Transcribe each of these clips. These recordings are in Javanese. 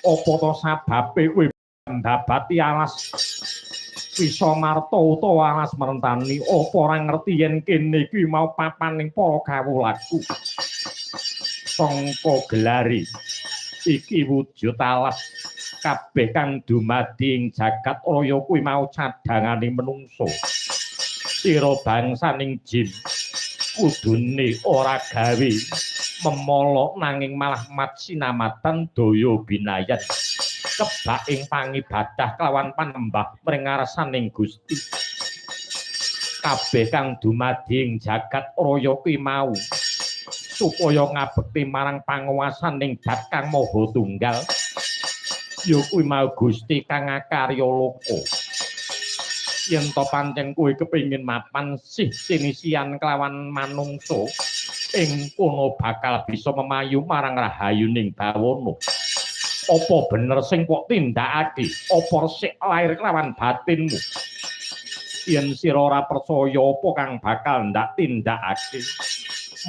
Apa to sababe kowe ndabati alas bisa marta utawa alas merentani apa ora ngerti yen kene iki mau papaning para kawulaku. Sangka gelari iki wujud alas kabeh kang dumadi ing jagat raya kuwi mau cadanganing menungso. Sira bangsaning jin kudune ora gawe memolok nanging malah mat sinamatan daya binayan kebak ing pangibadah kelawan panembah mring ngarsaning Gusti. Kabeh kang dumadi ing jagat raya kuwi mau supaya ngabekti marang panguwasaning Dat Kang Maha Tunggal ya kuwi mau Gusti kang akarya loka. Yen to pancen kowe kepengin mapan sih sinisian kelawan manungsa ing kono bakal bisa memayu marang rahayuning bawana. Apa bener sing kok tindakake? Apa resik lair kelawan batinmu? Yen sira ora percaya apa kang bakal ndak tindakake?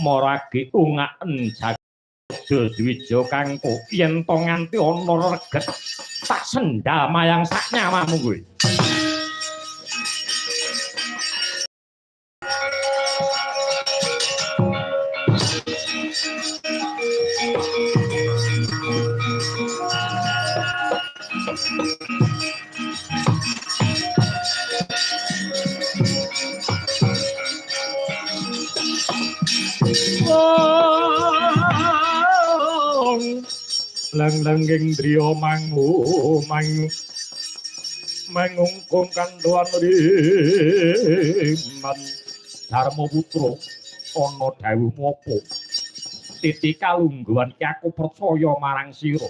Maragi ungaken jaga dwija kangku yen to nganti ana reget tak sendal mayang sak nyawamu kuwi. Lang-langging driya mangungkung kandoan riman Darma Putra ana dawuh apa titi kalungguhan iki aku percaya marang sira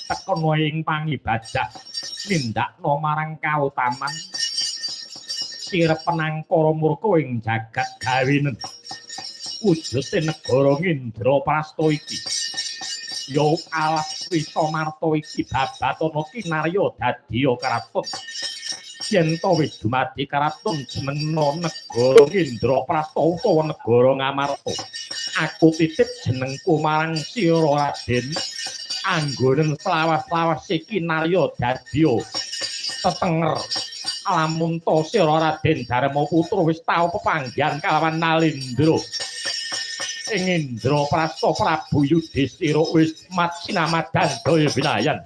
tekono ing pangibadah nindakno marang kautaman sira penangkara murka ing jagat gawenen wujude negara Indraprasta iki ya alas Wisa Marta iki babatana kinarya dadi kraton yen to wis dumadi kraton jenengna negara Indraprasta utawa negara Ngamarta aku titip jenengku marang sira Raden anggonen selawas-lawas iki kinarya dadi tetenger lamun to sira Raden Darma Putra wis tau pepanggihan kalawan Nalindra ing Indraprasta Prabu Yudhistira wis mat sinamadan daya binayan.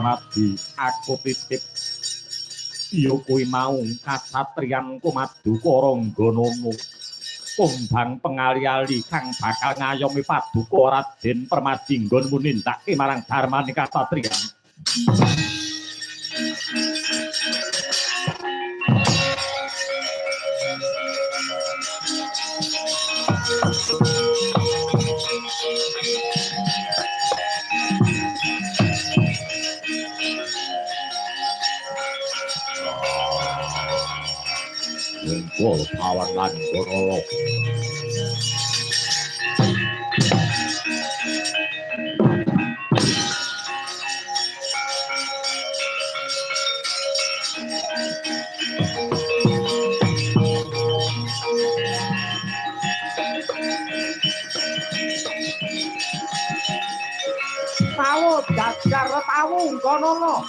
Nabi aku titip ya kuwi mau kasatriyan Kumadukara Ngganana kumbang pengali-ali kang bakal ngayomi paduka Raden Permadinggon munindake marang darmaning kasatriyan. Wengkul pawan lan gorolo tawu dagar tawu ngono.